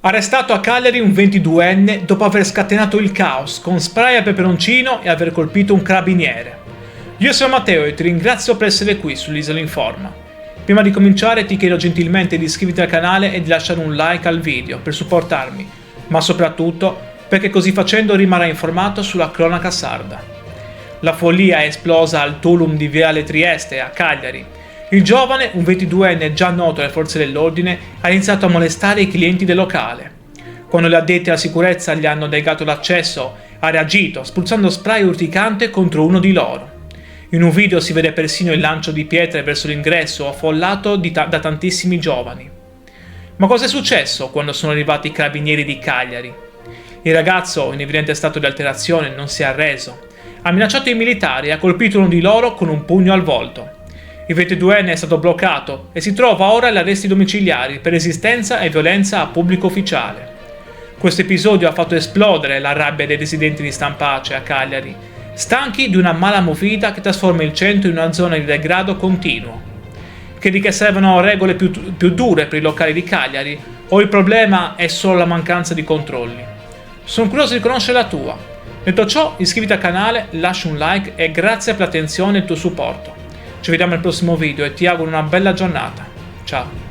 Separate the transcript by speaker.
Speaker 1: Arrestato a Cagliari un 22enne dopo aver scatenato il caos con spray a peperoncino e aver colpito un carabiniere. Io sono Matteo e ti ringrazio per essere qui sull'Isola Informa. Prima di cominciare ti chiedo gentilmente di iscriverti al canale e di lasciare un like al video per supportarmi, ma soprattutto perché così facendo rimarrai informato sulla cronaca sarda. La follia è esplosa al Tulum di Viale Trieste, a Cagliari. Il giovane, un 22enne già noto alle forze dell'ordine, ha iniziato a molestare i clienti del locale. Quando gli addetti alla sicurezza gli hanno negato l'accesso, ha reagito spruzzando spray urticante contro uno di loro. In un video si vede persino il lancio di pietre verso l'ingresso affollato da tantissimi giovani. Ma cosa è successo quando sono arrivati i carabinieri di Cagliari? Il ragazzo, in evidente stato di alterazione, non si è arreso. Ha minacciato i militari e ha colpito uno di loro con un pugno al volto. Il 22enne è stato bloccato e si trova ora agli arresti domiciliari per resistenza e violenza a pubblico ufficiale. Questo episodio ha fatto esplodere la rabbia dei residenti di Stampace a Cagliari, stanchi di una mala movida che trasforma il centro in una zona di degrado continuo. Credi che servano regole più dure per i locali di Cagliari o il problema è solo la mancanza di controlli? Sono curioso di conoscere la tua. Detto ciò, iscriviti al canale, lascia un like e grazie per l'attenzione e il tuo supporto. Ci vediamo al prossimo video e ti auguro una bella giornata. Ciao!